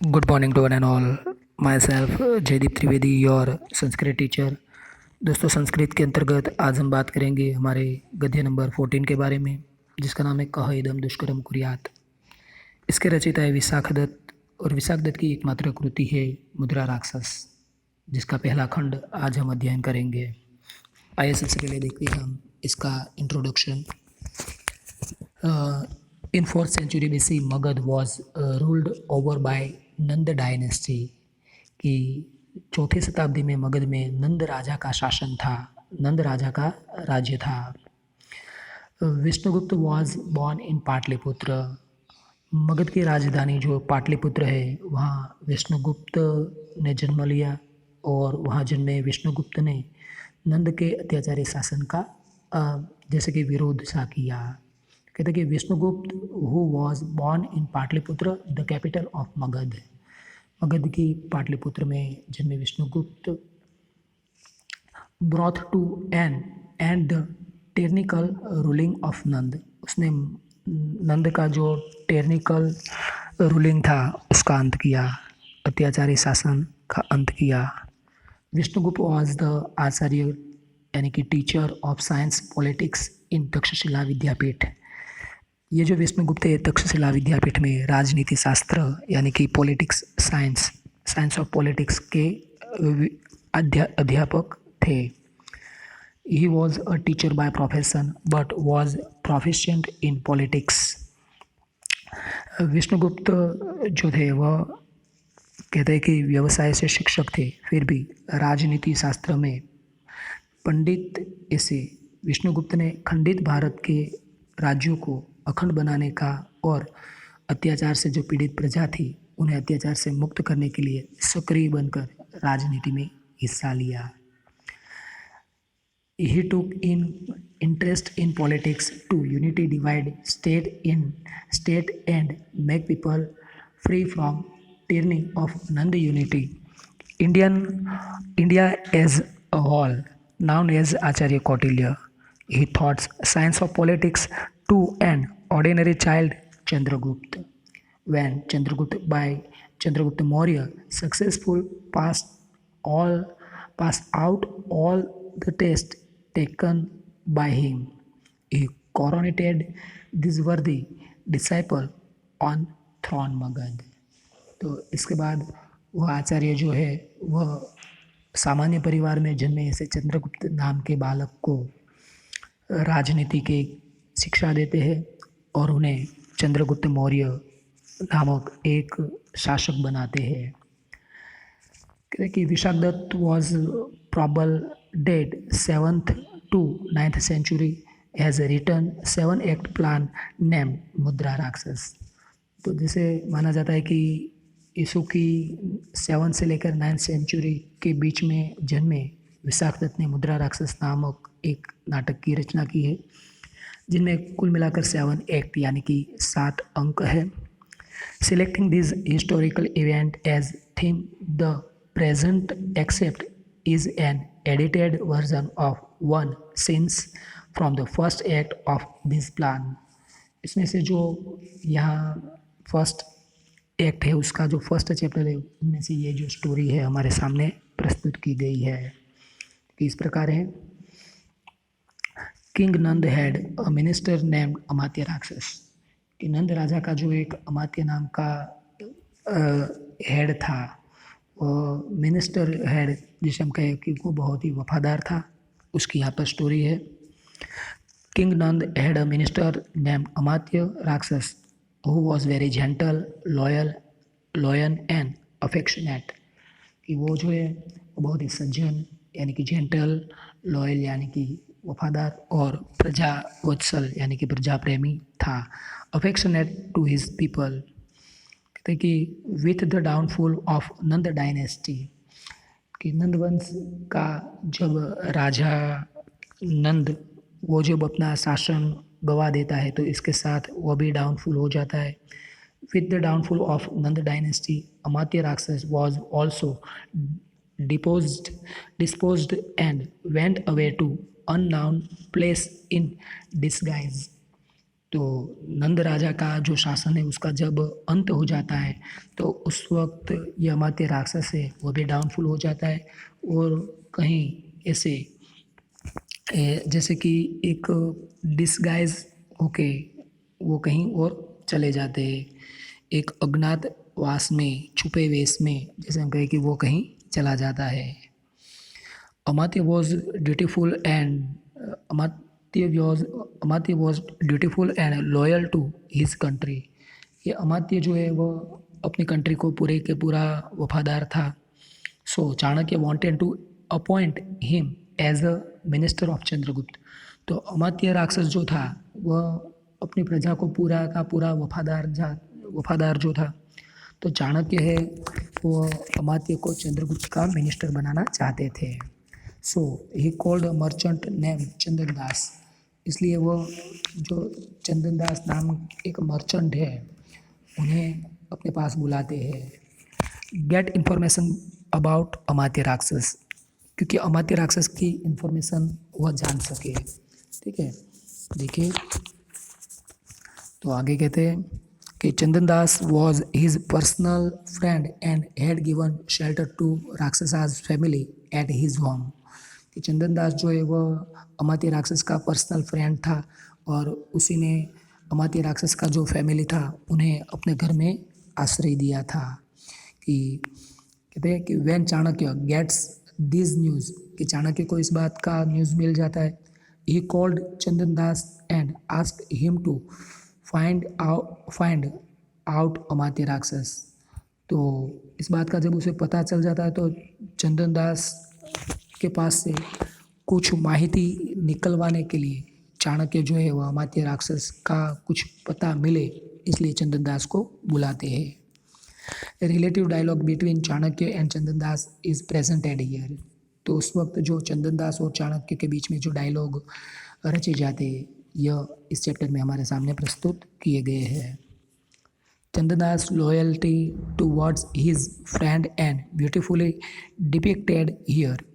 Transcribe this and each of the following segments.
Good morning to one and all. Myself Jaydeep Trivedi, your Sanskrit teacher. दोस्तों, संस्कृत के अंतर्गत आज हम बात करेंगे हमारे गद्य नंबर 14 के बारे में, जिसका नाम है कह इदम दुष्करम कुर्यात। इसके रचयिता है विशाख दत्त, और विशाख दत्त की एकमात्र कृति है मुद्रा राक्षस, जिसका पहला खंड आज हम अध्ययन करेंगे। आइए सबसे पहले देखते हैं हम इसका introduction. In 4th century BC, Magad was ruled over by Nand dynasty. कि चौथी शताब्दी में मगध में नंद राजा का शासन था, नंद राजा का राज्य था। Vishnugupta was born in Pataliputra. Magadh की राजधानी जो पाटलिपुत्र है, वहाँ विष्णुगुप्त ने जन्म लिया, और वहाँ जन्मे विष्णुगुप्त ने नंद के अत्याचारी शासन का जैसे कि विरोध सा किया। कहते कि Vishnugupta who was born in Pataliputra the capital of Magadha. Magadha की पाटलिपुत्र में जन्मे Vishnugupta brought to end the technical ruling of Nanda. उसने नंद का जो टेक्निकल रूलिंग था उसका अंत किया, अत्याचारी शासन का अंत किया। विष्णुगुप्त वॉज द आचार्य यानी कि teacher of science politics in Takshashila Vidyapeeth. ये जो विष्णुगुप्त है, तक्षशिला विद्यापीठ में राजनीति शास्त्र यानी कि पॉलिटिक्स साइंस ऑफ पॉलिटिक्स के अध्यापक थे। He was a teacher by profession but was proficient in politics. Vishnugupta जो थे वह कहते हैं कि व्यवसाय से शिक्षक थे, फिर भी राजनीति शास्त्र में पंडित ऐसे। विष्णुगुप्त ने खंडित भारत के राज्यों को अखंड बनाने का और अत्याचार से जो पीड़ित प्रजा थी उन्हें अत्याचार से मुक्त करने के लिए सक्रिय बनकर राजनीति में हिस्सा लिया। He took in interest in politics to unity divide state and make people free from tyranny of Nanda unity. India as a whole, known as Acharya Kautilya, he taught science of politics to an ordinary child, Chandragupta. When Chandragupta Maurya successful passed out all the tests taken by him, he coronated this worthy disciple on throne Magad। तो इसके बाद वह आचार्य जो है वह सामान्य परिवार में जन्मे ऐसे चंद्रगुप्त नाम के बालक को राजनीति की शिक्षा देते हैं और उन्हें चंद्रगुप्त मौर्य नामक एक शासक बनाते हैं। कहते कि Vishakhadatta was probably date 7th to 9th century has written 7 act plan named मुद्रा राक्षस। तो जैसे माना जाता है कि यीशु की 7 से लेकर 9th सेंचुरी के बीच में जन्मे विशाख दत्त ने मुद्रा राक्षस नामक एक नाटक की रचना की है, जिनमें कुल मिलाकर 7 एक्ट यानी कि 7 अंक है। Selecting this historical event as theme, the present except is an edited version of one scenes from the first act of this plan। इसमें से जो यहाँ फर्स्ट एक्ट है उसका जो फर्स्ट चैप्टर है उनमें से ये जो स्टोरी है हमारे सामने प्रस्तुत की गई है कि इस प्रकार है। King Nanda had a minister named Amatya Rakshasa. कि नंद राजा का जो एक अमात्य नाम का हेड था, वो मिनिस्टर हेड जिसे हम कहें कि वो बहुत ही वफादार था, उसकी यहाँ पर स्टोरी है। King Nanda had a minister named Amatya Rakshasa who was very gentle loyal and affectionate. कि वो जो है वो बहुत ही सज्जन यानी कि जेंटल, लॉयल यानी कि वफादार, और प्रजा वत्सल यानी कि प्रजा प्रेमी था। Affectionate to his people. कहते कि with the downfall of Nanda dynasty, कि नंद वंश का जब राजा नंद वो जब अपना शासन गवा देता है तो इसके साथ वह भी डाउनफॉल हो जाता है। With the downfall of Nanda dynasty, Amatya Rakshasa was also disposed and went away to unknown place in disguise। तो नंद राजा का जो शासन है उसका जब अंत हो जाता है तो उस वक्त ये अमात्य राक्षस है वो भी डाउनफॉल हो जाता है। और कहीं ऐसे जैसे कि एक डिसगाइज होके वो कहीं और चले जाते हैं, एक अज्ञातवास में छुपे वेश में, जैसे हम कहें कि वो कहीं चला जाता है। Amatya was dutiful and Amatya was dutiful and loyal to his country. ये अमात्य जो है वो अपनी कंट्री को पूरे के पूरा वफादार था। So Chanakya wanted to appoint him as a minister of Chandragupta. तो अमात्य राक्षस जो था वह अपनी प्रजा को पूरा का पूरा वफादार जो था, तो चाणक्य है वो अमात्य को चंद्रगुप्त का मिनिस्टर बनाना चाहते थे। So he called a merchant name Chandan Das. इसलिए वो जो चंदन दास नाम एक मर्चेंट है उन्हें अपने पास बुलाते हैं। गेट इंफॉर्मेशन अबाउट अमात्य राक्षस, क्योंकि अमात्य राक्षस की इंफॉर्मेशन वह जान सके। ठीक है, देखिए तो आगे कहते हैं कि Chandan Das was his personal friend and had given shelter to Rakshasa's family at his home. कि चंदन दास जो है वह अमात्य राक्षस का पर्सनल फ्रेंड था और उसी ने अमात्य राक्षस का जो फैमिली था उन्हें अपने घर में आश्रय दिया था। कि कहते हैं कि when Chanakya gets this news, कि चाणक्य को इस बात का न्यूज़ मिल जाता है, he called Chandan Das and asked him to find out Amatya Rakshasa. तो इस बात का जब उसे पता चल जाता है तो चंदन दास के पास से कुछ माहिती निकलवाने के लिए चाणक्य जो है वह अमात्य राक्षस का कुछ पता मिले इसलिए चंदन दास को बुलाते हैं। Relative dialogue between Chanakya and Chandan Das is presented here. तो उस वक्त जो चंदन दास और चाणक्य के बीच में जो डायलॉग रचे जाते हैं यह इस चैप्टर में हमारे सामने प्रस्तुत किए गए हैं। Chandan Das loyalty towards his friend and beautifully depicted here.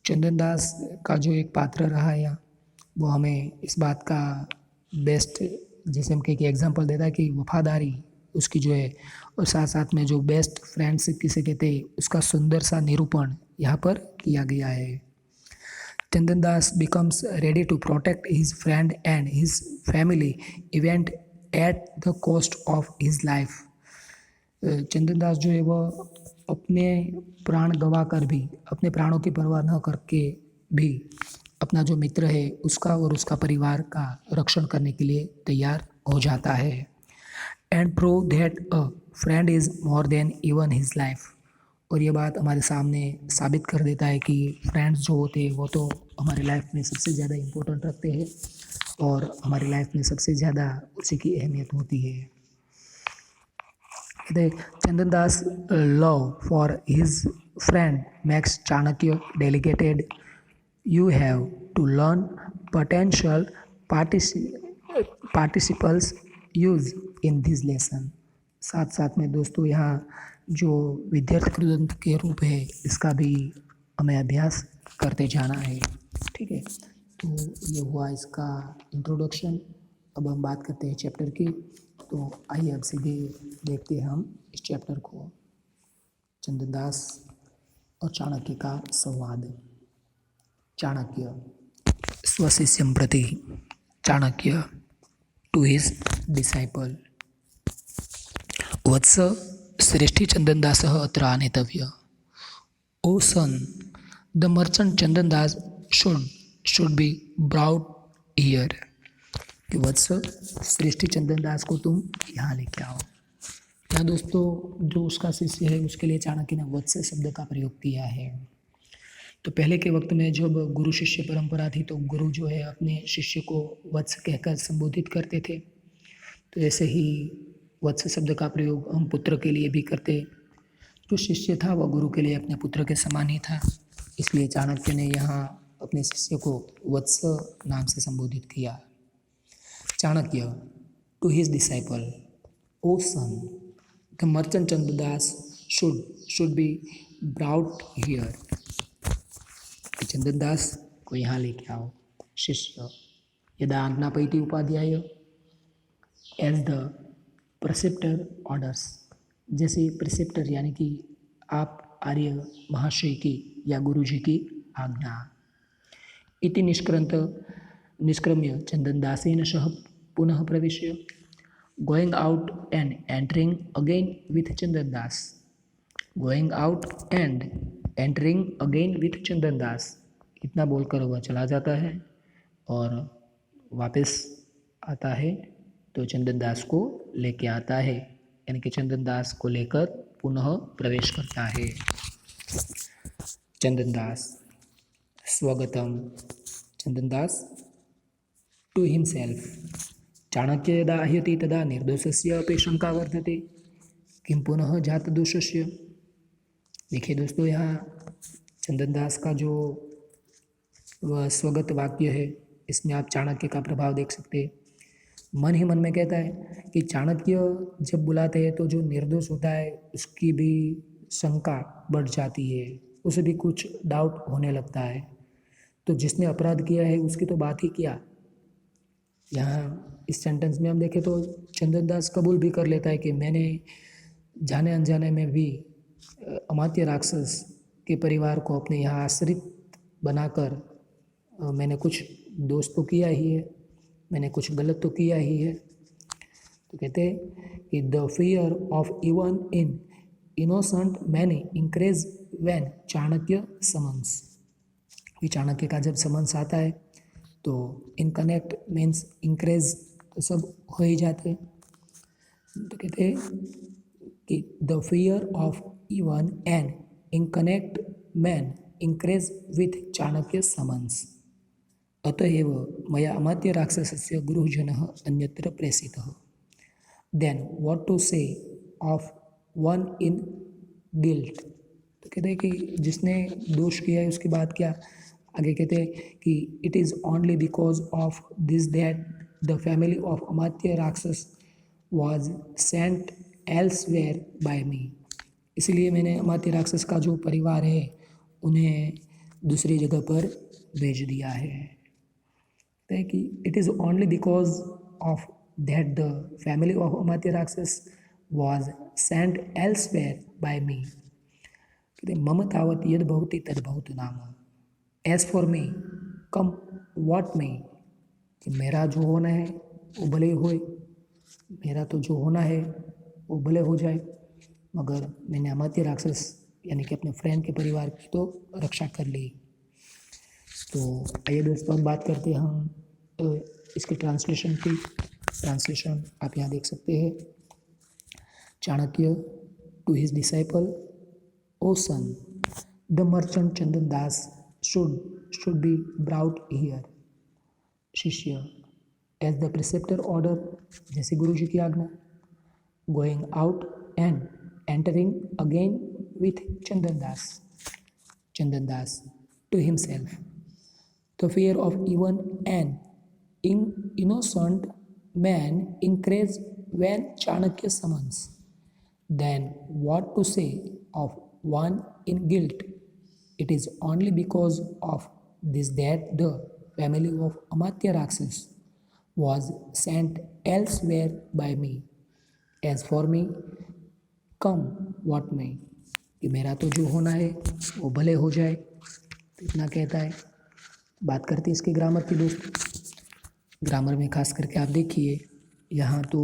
Chandan Das का जो एक पात्र रहा है वो हमें इस बात का बेस्ट, जैसे हम कहें कि एग्जांपल देता है कि वफादारी उसकी जो है और साथ साथ में जो बेस्ट फ्रेंडशिप किसे कहते हैं उसका सुंदर सा निरूपण यहाँ पर किया गया है। चंदन दास becomes ready to protect his friend and his family event at the cost of his life। चंदन दास जो है वह अपने प्राण गवा कर भी, अपने प्राणों की परवाह न करके भी अपना जो मित्र है उसका और उसका परिवार का रक्षण करने के लिए तैयार हो जाता है। And prove that a friend is more than even his life. और ये बात हमारे सामने साबित कर देता है कि फ्रेंड्स जो होते हैं वो तो हमारी लाइफ में सबसे ज़्यादा इम्पोर्टेंट रखते हैं और हमारी लाइफ में सबसे ज़्यादा उसी की अहमियत होती है। Chandan Das love for his friend max Chanakya delegated you have to learn potential participles use in this lesson. साथ साथ में दोस्तों यहाँ जो विद्यार्थी कृदंत के रूप है इसका भी हमें अभ्यास करते जाना है। ठीक है, तो ये हुआ इसका इंट्रोडक्शन। अब हम बात करते हैं चैप्टर की। तो आइए अब सीधे देखते हैं हम इस चैप्टर को। चंदन दास और चाणक्य का संवाद। चाणक्य स्वशिष्यं प्रति, चाणक्य टू हिज डिसाइपल। वत्स श्रेष्ठी चंदनदासः अत्र आनेतव्यः। O son, the merchant Chandandas should be brought here. कि वत्स श्रेष्ठी चंदनदास को तुम यहाँ लेके आओ। यहाँ दोस्तों जो उसका शिष्य है उसके लिए चाणक्य ने वत्स शब्द का प्रयोग किया है। तो पहले के वक्त में जब गुरु शिष्य परंपरा थी तो गुरु जो है अपने शिष्य को वत्स कहकर संबोधित करते थे। तो ऐसे ही वत्स शब्द का प्रयोग हम पुत्र के लिए भी करते। जो शिष्य था वह गुरु के लिए अपने पुत्र के समान ही था, इसलिए चाणक्य ने यहाँ अपने शिष्य को वत्स नाम से संबोधित किया। Chanakya to his disciple, O son, the merchant Chandradas should be brought here. Chandan Das को यहाँ लेके आओ। शिष्य यदा आज्ञापयति उपाध्याय, एज द प्रिसेप्टर ऑर्डर्स, जैसे प्रिसेप्टर यानी कि आप आर्य महाशय की या गुरु जी की आज्ञा। इति निष्क्रम्य चंदनदासेन सह पुनः प्रविश्य going out and entering again with Chandandas. Going out and entering again with Chandandas, इतना बोलकर वह चला जाता है और वापस आता है तो चंदनदास को लेके आता है, यानी कि चंदनदास को लेकर पुनः प्रवेश करता है। Chandandas स्वगतम Chandandas to himself. चाणक्य यदा ह्यति तदा निर्दोषस्य अपि शंका वर्तते किं पुनः जात दोषस्य। देखिए दोस्तों, यहाँ चंदनदास का जो वह स्वगत वाक्य है, इसमें आप चाणक्य का प्रभाव देख सकते हैं। मन ही मन में कहता है कि चाणक्य जब बुलाते हैं तो जो निर्दोष होता है उसकी भी शंका बढ़ जाती है, उसे भी कुछ डाउट होने लगता है। तो जिसने अपराध किया है उसकी तो बात ही क्या। यहाँ इस सेंटेंस में हम देखें तो चंदनदास कबूल भी कर लेता है कि मैंने जाने अनजाने में भी अमात्य राक्षस के परिवार को अपने यहाँ आश्रित बनाकर मैंने कुछ दोष तो किया ही है, मैंने कुछ गलत तो किया ही है। तो कहते हैं कि the fear of even in innocent man increase when Chanakya summons. Chanakya का जब समन्स आता है तो इन कनेक्ट मीन्स इंक्रेज, तो सब हो ही जाते हैं। तो कहते हैं कि the fear of even and in connect man increase with Chanakya summons. अतएव मया अमात्य राक्षसस्य गुरुजनः अन्यत्र प्रेषितः। देन व्हाट टू से ऑफ वन इन गिल्ट। तो कहते हैं कि जिसने दोष किया है उसकी बात क्या। आगे कहते हैं कि it is only because of this that the family of Amatya Rakshasa was sent elsewhere by me. इसलिए मैंने अमात्य राक्षस का जो परिवार है उन्हें दूसरी जगह पर भेज दिया है। कि it is only because of that the family of Amatya Rakshasa was sent elsewhere by me. मम तावत यद भवति तद भवतु नाम। As for me come what may, कि मेरा जो होना है वो भले होए, मेरा तो जो होना है वो भले हो जाए, मगर मैंने अमात्य राक्षस यानी कि अपने फ्रेंड के परिवार की तो रक्षा कर ली। तो आइए दोस्तों हम बात करते हैं हम इसके ट्रांसलेशन की। ट्रांसलेशन आप यहाँ देख सकते हैं। Chanakya to his disciple, O son, the merchant Chandandas should be brought here। शिष्य, एज द प्रिसेप्टर ऑर्डर, जैसे गुरु जी की आज्ञा। Going out and entering again with Chandandas. Chandandas to himself, the fear of even an innocent man increased when Chanakya summons. Then what to say of one in guilt? It is only because of this that the family of Amatya Rakshas was sent elsewhere by me. As for me, come what may, कि मेरा तो जो होना है वो भले हो जाए। तो इतना कहता है। बात करते हैं इसके ग्रामर की दोस्तों। ग्रामर में खास करके आप देखिए, यहाँ तो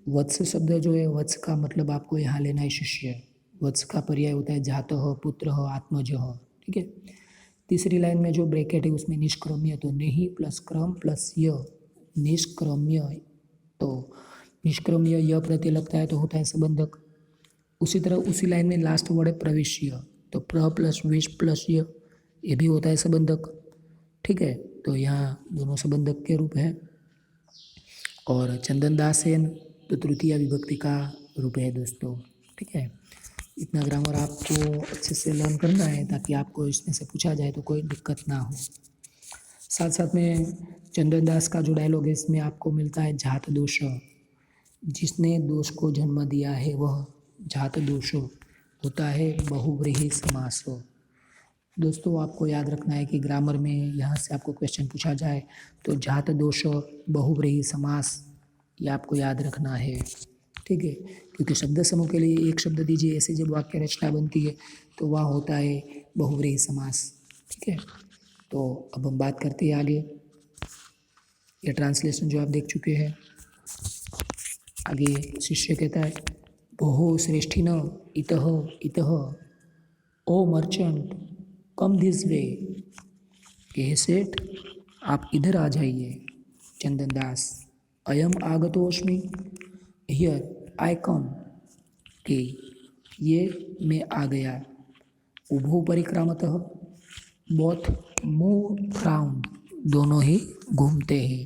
वत्स शब्द जो है, वत्स का मतलब आपको यहाँ लेना है शिष्य। वत्स का पर्याय होता है जातः, पुत्रः, आत्मजः। ठीक है। तीसरी लाइन में जो ब्रैकेट है उसमें निष्क्रम्य, तो नहीं प्लस क्रम प्लस य, निष्क्रम्य। तो निष्क्रम्य य प्रत्यय लगता है तो होता है संबंधक। उसी तरह उसी लाइन में लास्ट वर्ड है प्रविश्य, तो प्र प्लस विश प्लस य, ये भी होता है संबंधक। ठीक है। तो यहाँ दोनों संबंधक के रूप हैं। और चंदनदासेन तो तृतीय विभक्ति का रूप है दोस्तों। ठीक है। इतना ग्रामर आपको अच्छे से लर्न करना है ताकि आपको इसमें से पूछा जाए तो कोई दिक्कत ना हो। साथ साथ में चंदनदास का जो डायलॉग है इसमें आपको मिलता है जात दोष। जिसने दोष को जन्म दिया है वह जात दोष होता है बहुव्रीहि समास। दोस्तों आपको याद रखना है कि ग्रामर में यहाँ से आपको क्वेश्चन पूछा जाए तो जात दोष बहुव्रीहि समास ये आपको याद रखना है, ठीक है। क्योंकि शब्द समूह के लिए एक शब्द दीजिए, ऐसे जब वाक्य रचना बनती है तो वह होता है बहुव्रीहि समास, ठीक है। तो अब हम बात करते हैं आगे। ये ट्रांसलेशन जो आप देख चुके हैं। आगे शिष्य कहता है बहु श्रेष्ठिन इतः इतः ओ मर्चेंट कम दिस वे, के सेठ आप इधर आ जाइए। चंदन दास अयम आगतोस्मि हियर आई कम, के ये मैं आ गया। उभो परिक्रामतः बोथ मूव राउंड, दोनों ही घूमते हैं।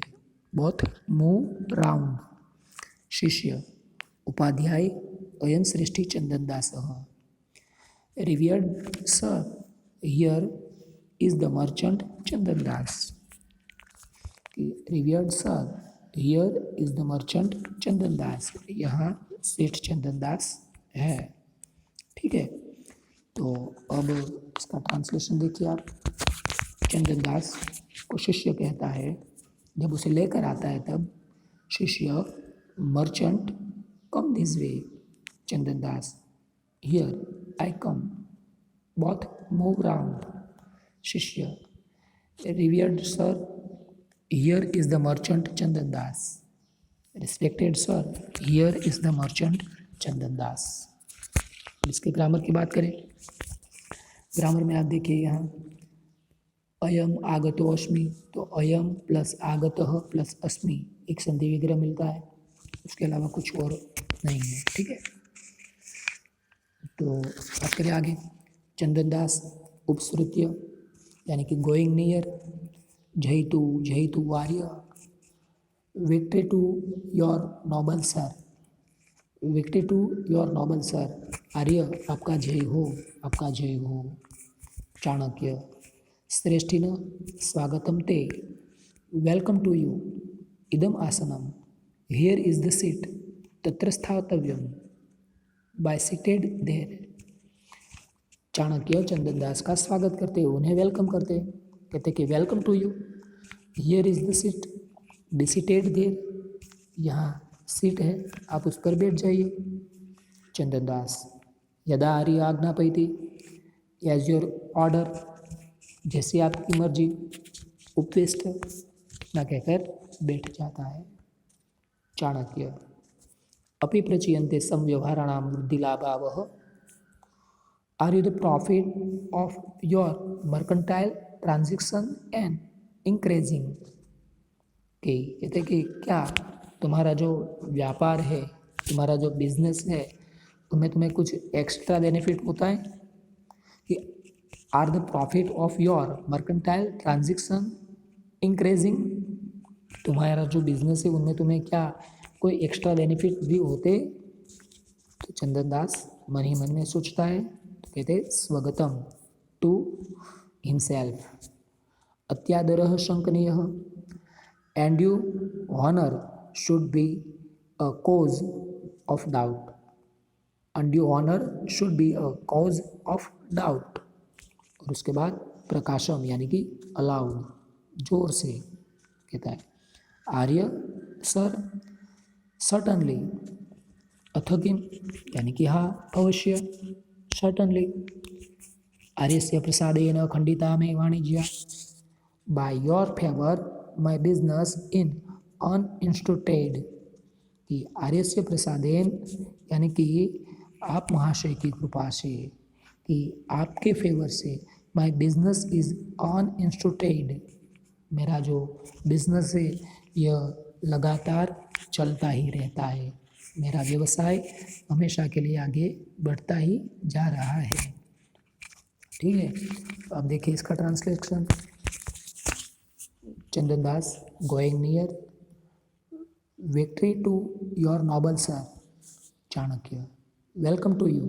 Both move round. शिष्य उपाध्याय अयम श्रेष्ठी Chandan Das revered sir here is the merchant Chandan Das. Revered sir here is the merchant Chandan Das, यहाँ सेठ चंदन दास है, ठीक है। तो अब इसका ट्रांसलेशन देखिए आप। चंदन दास को शिष्य कहता है, जब उसे लेकर आता है तब शिष्य merchant come this way, Chandan Das here I come, both move round. शिष्य revered sir here is the merchant Chandan Das. Respected sir here is the merchant Chandan Das. इसके ग्रामर की बात करें, ग्रामर में आप देखिए यहाँ अयम आगतो अस्मि, तो अयम प्लस आगतः प्लस अस्मि एक संधि विग्रह मिलता है, उसके अलावा कुछ और नहीं है, ठीक है। तो बात करें आगे। चंदन दास उपसृत्य यानी कि गोइंग नियर, जयतु वार्य, victory to your noble sir, victory to your noble sir, आर्य आपका जय हो, आपका जय हो। चाणक्य श्रेष्ठिन स्वागतम ते, वेलकम टू यू, इदम आसनम, हियर इज द सीट, तत्र स्थातव्यम, by seated there. Chanakya Chandan Das का स्वागत करते, उन्हें वेलकम करते, कहते कि welcome to you, here is the seat, be seated there, यहाँ सीट है आप उस पर बैठ जाइए। चंदन दास यदा आर्य आज्ञापयति, एज योर ऑर्डर, जैसे आपकी मर्जी, उपविष्ट न कहकर बैठ जाता है। चाणक्य अपि प्रचीयन्ते संव्यवहाराणां वृद्धिलाभावः, are you the profit of your mercantile transaction and increasing, के कहते कि क्या तुम्हारा जो व्यापार है, तुम्हारा जो बिजनेस है, उनमें तुम्हें कुछ एक्स्ट्रा बेनिफिट होता है कि are the profit of your mercantile transaction increasing, तुम्हारा जो बिजनेस है उनमें तुम्हें क्या कोई एक्स्ट्रा बेनिफिट भी होते। तो चंदन दास मन ही मन में सोचता है, तो कहते स्वगतम टू हिमसेल्फ, अत्यादरः शंकनीयः, and you honour should be a cause of doubt, undue honor should be a cause of doubt। और उसके बाद प्रकाशम यानी कि अलाउड, जोर से कहता है आर्य सर सर्टनली, अथ किम यानी कि हाँ अवश्य, सर्टनली। आर्यस्य प्रसादेन खंडिता में वाणिज्य, by your favour my business in uninstituted, कि आर्यस्य प्रसादेन यानी कि आप महाशय की कृपा से, कि आपके फेवर से, माय बिजनेस इज अनइंस्टिट्यूटेड, मेरा जो बिजनेस है यह लगातार चलता ही रहता है, मेरा व्यवसाय हमेशा के लिए आगे बढ़ता ही जा रहा है, ठीक है। तो अब देखिए इसका translation. Chandan Das going near, victory to your noble sir, Chanakya welcome to you,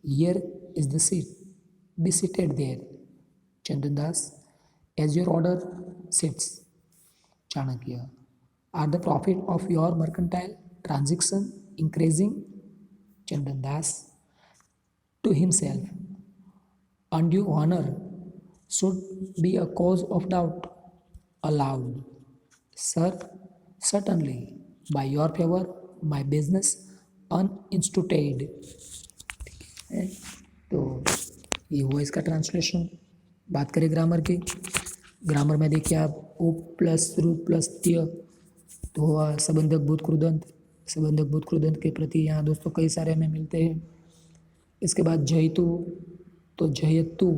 here is the seat, be seated there. Chandan Das as your order sits. Chanakya are the profit of your mercantile transaction increasing. Chandan Das to himself, undue honor Should be a cause of doubt allowed. Sir, certainly, by your favor, my business uninstituted. है। तो ये हुआ इसका translation. बात करें grammar की। Grammar में देखिए आप ओ प्लस रूप प्लस त्य तो हुआ संबंधक भूत कृदंत। संबंधक भूत कृदंत के प्रति यहाँ दोस्तों कई सारे हमें मिलते हैं। इसके बाद जयतु तो जयतु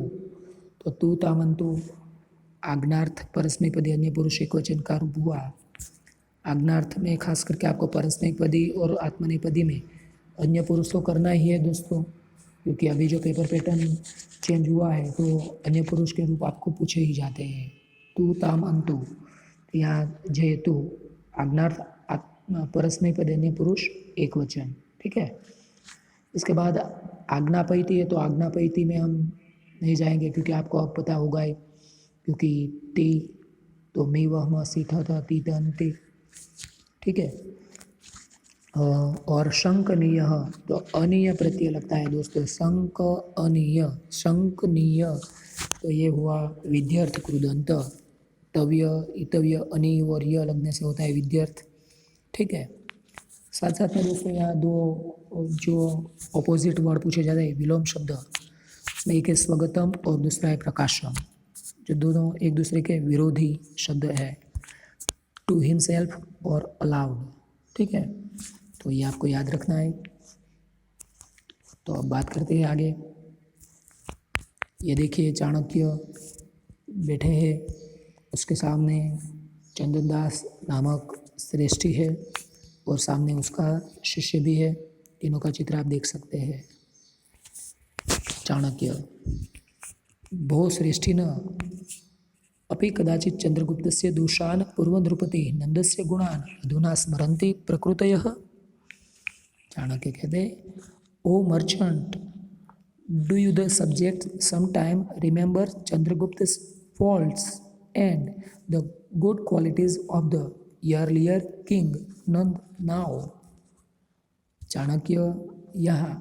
तो तू तामंतु। आज्ञार्थ परस्मैपदी अन्य पुरुष एकवचन का रूप हुआ। आज्ञार्थ में खास करके आपको परस्मैपदी और आत्मनेपदी में अन्य पुरुष तो करना ही है दोस्तों, क्योंकि अभी जो पेपर पैटर्न चेंज हुआ है तो अन्य पुरुष के रूप आपको पूछे ही जाते हैं। तू ताम अंतु, यहाँ जयतु आज्ञार्थ परस्मैपदी अन्य पुरुष एक वचन। ठीक है। इसके बाद आज्ञापैती है तो आज्ञापैती में हम नहीं जाएंगे क्योंकि आपको अब पता होगा ही, क्योंकि ती तो मी वह म सी थ थ ती त अंति। ठीक है। और शंकनीय तो अनीय प्रत्यय लगता है दोस्तों। शंक अनीय शंकनीय तो ये हुआ विद्यार्थ कृदंत। तव्य इतव्य अनीय और य लगने से होता है विद्यार्थ। ठीक है। साथ साथ में दोस्तों यहाँ दो जो ऑपोजिट वर्ड पूछे जाते हैं विलोम शब्द, उसमें एक है स्वगतम और दूसरा है प्रकाशम, जो दोनों एक दूसरे के विरोधी शब्द है। टू हिमसेल्फ और अलाउड। ठीक है। तो ये आपको याद रखना है। तो अब बात करते हैं आगे। ये देखिए चाणक्य बैठे हैं, उसके सामने चंद्रदास नामक श्रेष्ठी है और सामने उसका शिष्य भी है। तीनों का चित्र आप देख सकते हैं। चाणक्य बहु श्रेष्ठी न अपि कदाचित् चंद्रगुप्तस्य दोषान् पूर्वनृपति नंदस्य गुणान् अधुना स्मरन्ति प्रकृतयः। चाणक्य कहते, O merchant, do you the subject sometime remember Chandragupta's faults and the good qualities of the earlier king Nanda now. Chanakya यहाँ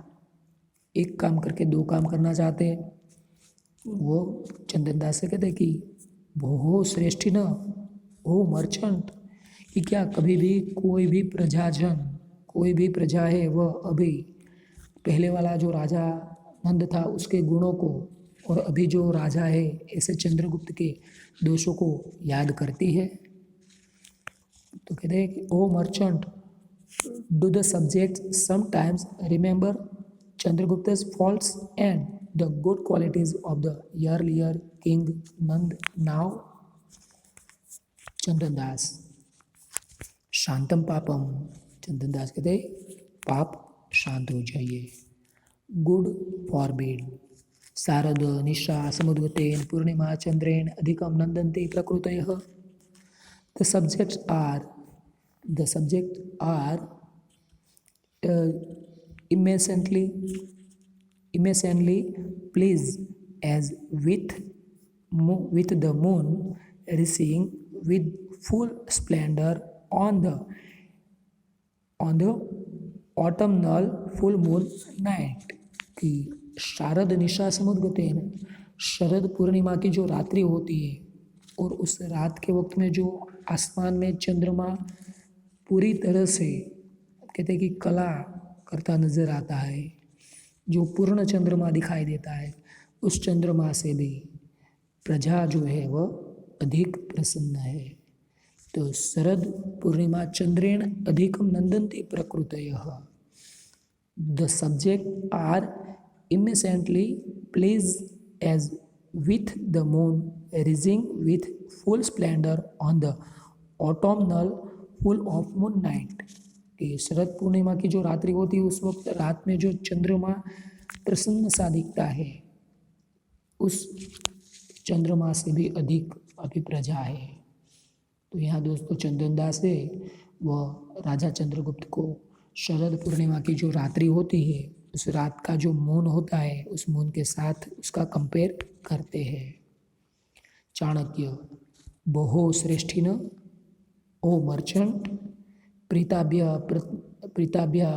एक काम करके दो काम करना चाहते हैं। वो चंद्रदास से कहते कि बहु श्रेष्ठी न ओ मर्चेंट, कि क्या कभी भी कोई भी प्रजाजन कोई भी प्रजा है वह अभी पहले वाला जो राजा नंद था उसके गुणों को और अभी जो राजा है ऐसे चंद्रगुप्त के दोषों को याद करती है। तो कहते हैं कि O merchant, do the subject sometimes remember Chandragupta's faults and the good qualities of the earlier king Nanda now. Chandradas शांतम पापम, चंद्रदास कहते पाप शांत हो जाइए। गुड फॉरबिड, शारद निशा समुद्वतेन पूर्णिमा चंद्रेण अधिकम नंदन्ति प्रकृतयः। The subjects are immensely pleased as with the moon rising with full splendor on the autumnal full moon night। कि शारद निशा समुद्गतेन, शरद पूर्णिमा की जो रात्रि होती है और उस रात के वक्त में जो आसमान में चंद्रमा पूरी तरह से कहते हैं कि कला करता नजर आता है, जो पूर्ण चंद्रमा दिखाई देता है, उस चंद्रमा से भी प्रजा जो है वह अधिक प्रसन्न है। तो शरद पूर्णिमा चंद्रेण अधिकम नंदन्ति प्रकृतयः। The subject are immensely pleased as with the moon rising with full splendor on the autumnal full of moon night। कि शरद पूर्णिमा की जो रात्रि होती है उस वक्त रात में जो चंद्रमा प्रसन्न सा दिखता है, उस चंद्रमा से भी अधिक अभिप्रजा है। तो यहाँ दोस्तों चंद्रदास है वह राजा चंद्रगुप्त को शरद पूर्णिमा की जो रात्रि होती है उस रात का जो मून होता है उस मून के साथ उसका कंपेयर करते हैं। चाणक्य बहु श्रेष्ठिन ओ मर्चेंट प्रीताभ्य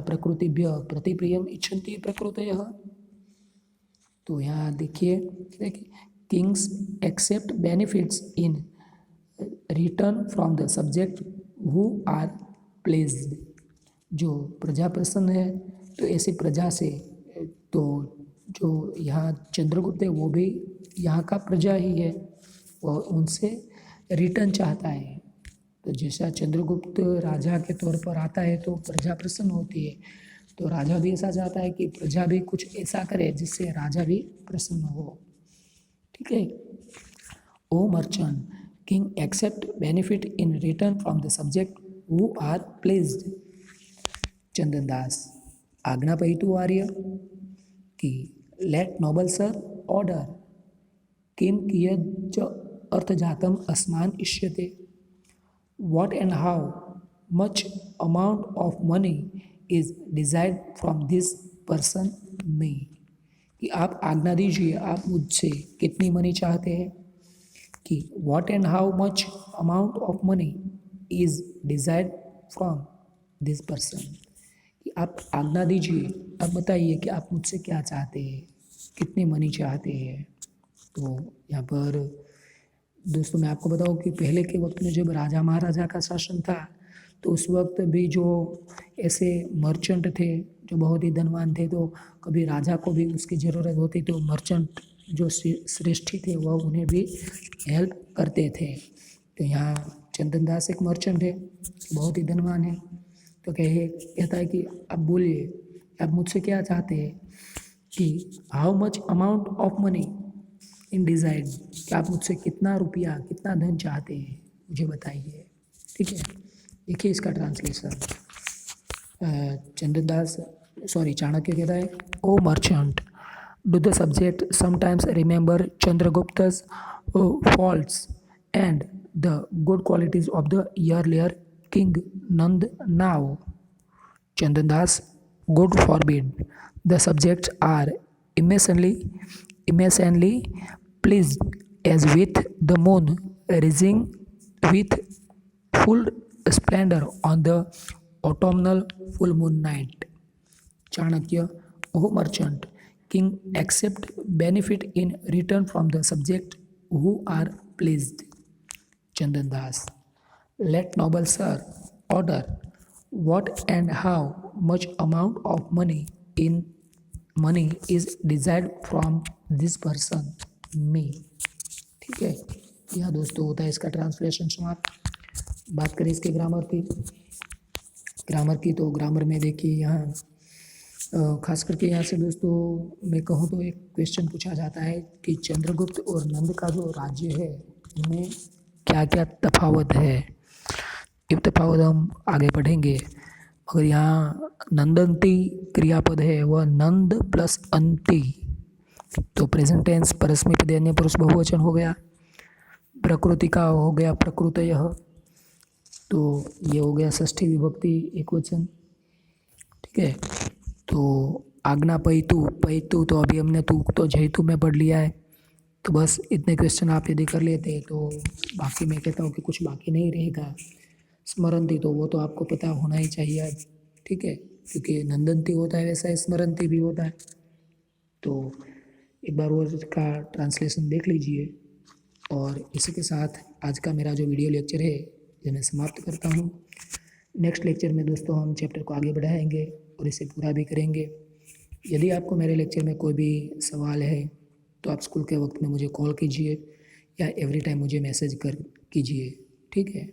प्रकृतिभ्य प्रतिप्रियम इच्छन्ति प्रकृतयः। तो यहाँ देखिए kings accept benefits in return from the subject who are placed. जो प्रजा प्रसन्न है तो ऐसी प्रजा से, तो जो यहाँ चंद्रगुप्त है वो भी यहाँ का प्रजा ही है, और उनसे रिटर्न चाहता है। तो जैसा चंद्रगुप्त राजा के तौर पर आता है तो प्रजा प्रसन्न होती है, तो राजा भी ऐसा चाहता है कि प्रजा भी कुछ ऐसा करे जिससे राजा भी प्रसन्न हो। ठीक है। O merchant, king accept benefit in return from the subject who are placed. Chandan Das, आज्ञा पयितु आर्य कि लेट नोबल सर ऑर्डर किम कियच्च अर्थजातम अस्मान इष्यते। What and how much amount of money is desired from this person me। कि आप आज्ञा दीजिए, आप मुझसे कितनी मनी चाहते हैं। कि what and how much amount of money is desired from this person। कि आप आज्ञा दीजिए, आप बताइए कि आप मुझसे क्या चाहते हैं, कितनी मनी चाहते हैं। तो यहाँ पर दोस्तों मैं आपको बताऊं कि पहले के वक्त में जब राजा महाराजा का शासन था तो उस वक्त भी जो ऐसे मर्चेंट थे जो बहुत ही धनवान थे, तो कभी राजा को भी उसकी ज़रूरत होती तो मर्चेंट जो श्रेष्ठी थे वह उन्हें भी हेल्प करते थे। तो यहाँ चंदन दास एक मर्चेंट है, बहुत ही धनवान है, तो कहता है कि आप बोलिए आप मुझसे क्या चाहते हैं। कि how much amount of money in desired, कि आप मुझसे कितना रुपया कितना धन चाहते हैं मुझे बताइए। ठीक है, देखिए इसका ट्रांसलेशन। चाणक्य कहता है, O merchant, do the subject sometimes remember Chandragupta's faults and the good qualities of the earlier king Nanda now. Chandan Das, God forbid, the subjects are immeasurably pleased as with the moon rising with full splendor on the autumnal full moon night। Chanakya, O merchant, king accept benefit in return from the subject who are pleased। Chandan Das, let noble sir order what and how much amount of money is desired from this person me। ठीक है, यह दोस्तों होता है इसका translation समाप्त। बात करें इसके ग्रामर की तो ग्रामर में देखिए यहाँ खास करके यहाँ से दोस्तों मैं कहूँ तो एक क्वेश्चन पूछा जाता है कि चंद्रगुप्त और नंद का जो राज्य है उनमें क्या क्या तफावत है। ये तफावत हम आगे पढ़ेंगे, मगर यहाँ नंदंती क्रियापद है वह नंद प्लस अंति, तो प्रेजेंट टेंस परस्मै पद अन्य पुरुष बहुवचन हो गया। प्रकृति का हो गया प्रकृतयः, तो ये हो गया षष्ठी विभक्ति एक वचन। ठीक है, तो आज्ञा पयितु तो अभी हमने तू तो जयतु में पढ़ लिया है, तो बस इतने क्वेश्चन आप यदि कर लेते हैं तो बाकी मैं कहता हूँ कि कुछ बाकी नहीं रहेगा। स्मरणती तो वो तो आपको पता होना ही चाहिए अब। ठीक है, क्योंकि नंदंती होता है वैसा स्मरणती भी होता है। तो एक बार वो इसका ट्रांसलेशन देख लीजिए, और इसी के साथ आज का मेरा जो वीडियो लेक्चर है ये मैं समाप्त करता हूँ। नेक्स्ट लेक्चर में दोस्तों हम चैप्टर को आगे बढ़ाएंगे और इसे पूरा भी करेंगे। यदि आपको मेरे लेक्चर में कोई भी सवाल है तो आप स्कूल के वक्त में मुझे कॉल कीजिए या एवरी टाइम मुझे मैसेज कीजिए। ठीक है,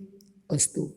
अस्तु।